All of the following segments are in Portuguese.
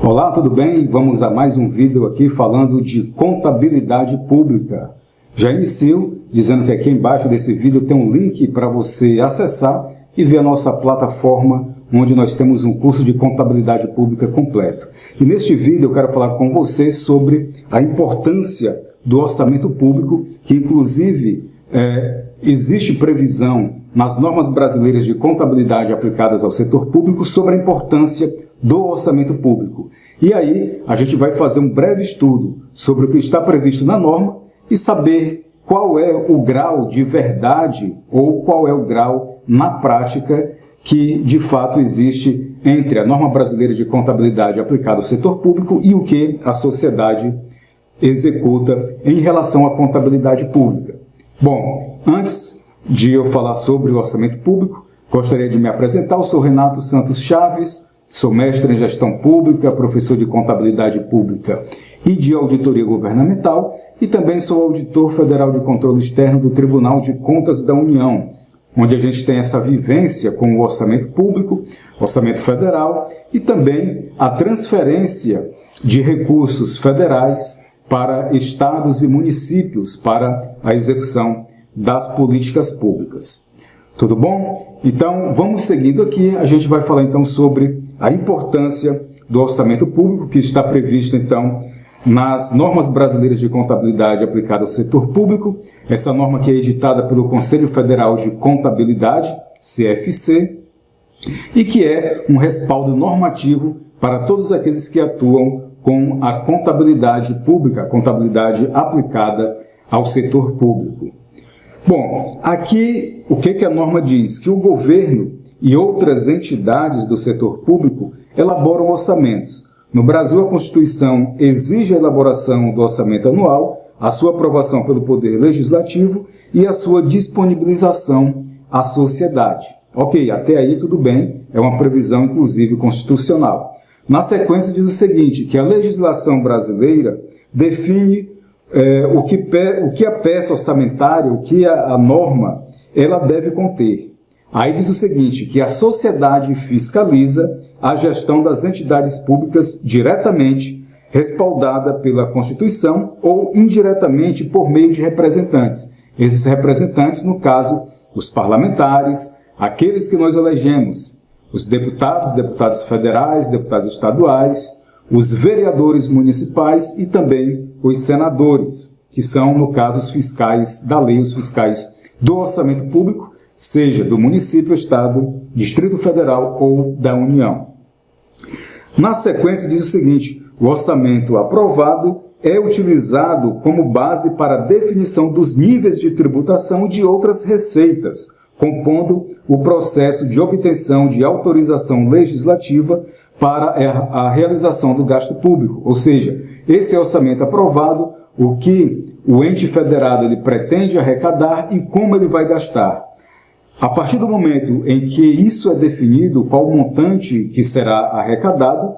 Olá, tudo bem? Vamos a mais um vídeo aqui falando de contabilidade pública. Já inicio dizendo que aqui embaixo desse vídeo tem um link para você acessar e ver a nossa plataforma onde nós temos um curso de contabilidade pública completo. E neste vídeo eu quero falar com você sobre a importância do orçamento público, que inclusive existe previsão nas normas brasileiras de contabilidade aplicadas ao setor público sobre a importância do orçamento público. E aí a gente vai fazer um breve estudo sobre o que está previsto na norma e saber qual é o grau de verdade ou qual é o grau na prática que de fato existe entre a norma brasileira de contabilidade aplicada ao setor público e o que a sociedade executa em relação à contabilidade pública. Bom, antes de eu falar sobre o orçamento público, gostaria de me apresentar. Eu sou Renato Santos Chaves, sou mestre em gestão pública, professor de contabilidade pública e de auditoria governamental e também sou auditor federal de controle externo do Tribunal de Contas da União, onde a gente tem essa vivência com o orçamento público, orçamento federal e também a transferência de recursos federais para estados e municípios para a execução das políticas públicas. Tudo bom? Então, vamos seguindo aqui. A gente vai falar então sobre a importância do orçamento público, que está previsto então nas normas brasileiras de contabilidade aplicada ao setor público. Essa norma que é editada pelo Conselho Federal de Contabilidade, CFC, e que é um respaldo normativo para todos aqueles que atuam com a contabilidade pública, a contabilidade aplicada ao setor público. Bom, aqui o que a norma diz? Que o governo e outras entidades do setor público elaboram orçamentos. No Brasil, a Constituição exige a elaboração do orçamento anual, a sua aprovação pelo Poder Legislativo e a sua disponibilização à sociedade. Ok, até aí tudo bem, é uma previsão inclusive constitucional. Na sequência diz o seguinte, que a legislação brasileira define o que a peça orçamentária, o que a norma, ela deve conter. Aí diz o seguinte, que a sociedade fiscaliza a gestão das entidades públicas diretamente, respaldada pela Constituição ou indiretamente por meio de representantes. Esses representantes, no caso, os parlamentares, aqueles que nós elegemos, os deputados federais, deputados estaduais, os vereadores municipais e também os senadores, que são, no caso, os fiscais da lei, os fiscais do orçamento público, seja do município, estado, Distrito Federal ou da União. Na sequência diz o seguinte, o orçamento aprovado é utilizado como base para a definição dos níveis de tributação e de outras receitas, compondo o processo de obtenção de autorização legislativa para a realização do gasto público. Ou seja, esse orçamento aprovado, o que o ente federado ele pretende arrecadar e como ele vai gastar. A partir do momento em que isso é definido, qual o montante que será arrecadado,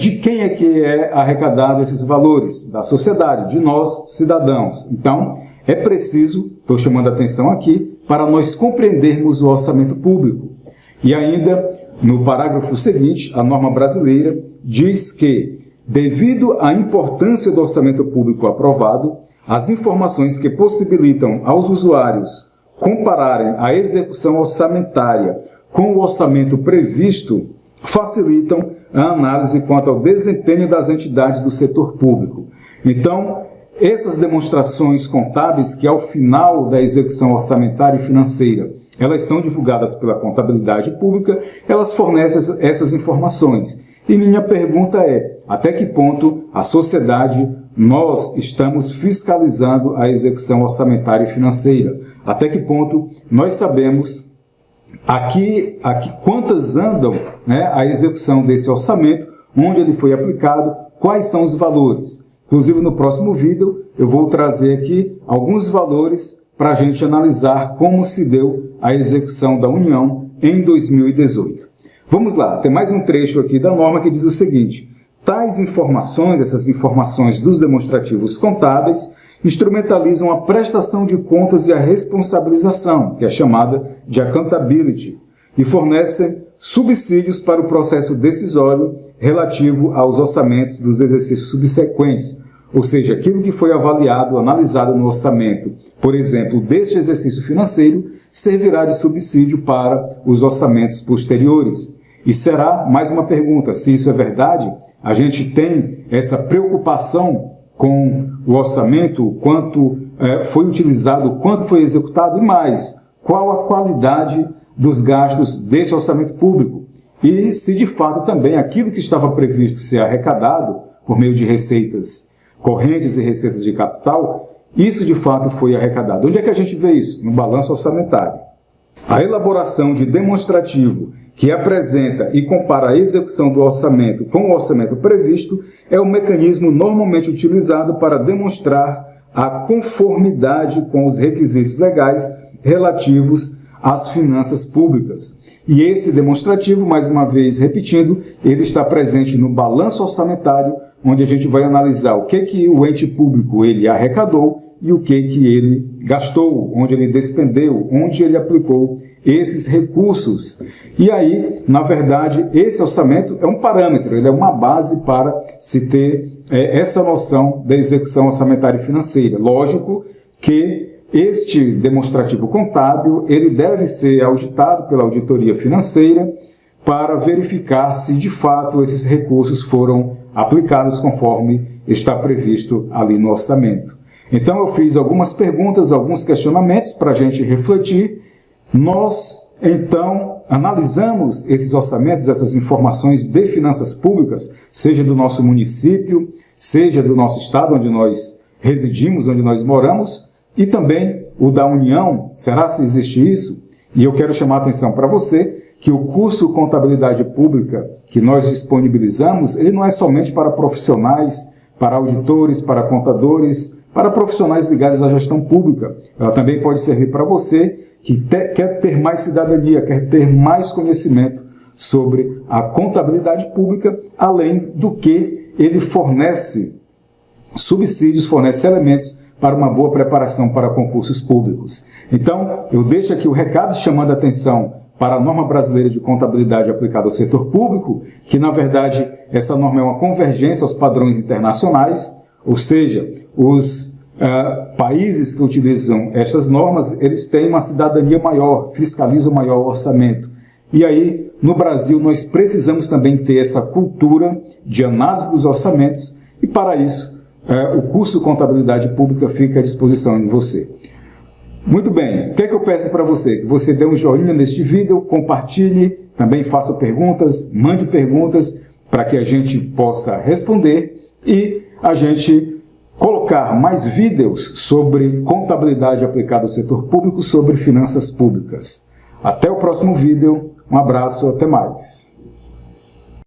de quem é que é arrecadado esses valores? Da sociedade, de nós, cidadãos. Então, é preciso, estou chamando a atenção aqui, para nós compreendermos o orçamento público. E ainda, no parágrafo seguinte, a norma brasileira diz que, devido à importância do orçamento público aprovado, as informações que possibilitam aos usuários compararem a execução orçamentária com o orçamento previsto facilitam a análise quanto ao desempenho das entidades do setor público. Então, essas demonstrações contábeis que ao final da execução orçamentária e financeira, elas são divulgadas pela contabilidade pública, elas fornecem essas informações. E minha pergunta é, até que ponto a sociedade, nós estamos fiscalizando a execução orçamentária e financeira? Até que ponto nós sabemos aqui quantas andam a execução desse orçamento, onde ele foi aplicado, quais são os valores? Inclusive, no próximo vídeo, eu vou trazer aqui alguns valores para a gente analisar como se deu a execução da União em 2018. Vamos lá, tem mais um trecho aqui da norma que diz o seguinte, tais informações, essas informações dos demonstrativos contábeis, instrumentalizam a prestação de contas e a responsabilização, que é chamada de accountability, e fornecem subsídios para o processo decisório relativo aos orçamentos dos exercícios subsequentes, ou seja, aquilo que foi avaliado, analisado no orçamento, por exemplo, deste exercício financeiro, servirá de subsídio para os orçamentos posteriores. E será, mais uma pergunta, se isso é verdade, a gente tem essa preocupação com o orçamento, quanto foi utilizado, quanto foi executado e mais, qual a qualidade dos gastos desse orçamento público e se de fato também aquilo que estava previsto ser arrecadado por meio de receitas correntes e receitas de capital, isso de fato foi arrecadado. Onde é que a gente vê isso? No balanço orçamentário. A elaboração de demonstrativo que apresenta e compara a execução do orçamento com o orçamento previsto é o mecanismo normalmente utilizado para demonstrar a conformidade com os requisitos legais relativos às finanças públicas. E esse demonstrativo, mais uma vez repetindo, ele está presente no balanço orçamentário, onde a gente vai analisar o que o ente público ele arrecadou e o que ele gastou, onde ele despendeu, onde ele aplicou esses recursos. E aí, na verdade, esse orçamento é um parâmetro, ele é uma base para se ter essa noção da execução orçamentária e financeira. Lógico que este demonstrativo contábil ele deve ser auditado pela auditoria financeira para verificar se de fato esses recursos foram aplicados conforme está previsto ali no orçamento. Então eu fiz algumas perguntas, alguns questionamentos para a gente refletir. Nós então analisamos esses orçamentos, essas informações de finanças públicas, seja do nosso município, seja do nosso estado onde nós residimos, onde nós moramos, e também o da União. Será se existe isso? E eu quero chamar a atenção para você que o curso Contabilidade Pública que nós disponibilizamos, ele não é somente para profissionais, para auditores, para contadores, para profissionais ligados à gestão pública. Ela também pode servir para você que quer ter mais cidadania, quer ter mais conhecimento sobre a contabilidade pública, além do que ele fornece subsídios, fornece elementos para uma boa preparação para concursos públicos. Então, eu deixo aqui o recado chamando a atenção para a norma brasileira de contabilidade aplicada ao setor público, que na verdade essa norma é uma convergência aos padrões internacionais, ou seja, os países que utilizam estas normas, eles têm uma cidadania maior, fiscalizam maior o orçamento. E aí, no Brasil, nós precisamos também ter essa cultura de análise dos orçamentos e para isso, o curso Contabilidade Pública fica à disposição de você. Muito bem, o que é que eu peço para você? Que você dê um joinha neste vídeo, compartilhe, também faça perguntas, mande perguntas para que a gente possa responder e a gente colocar mais vídeos sobre contabilidade aplicada ao setor público, sobre finanças públicas. Até o próximo vídeo, um abraço, até mais.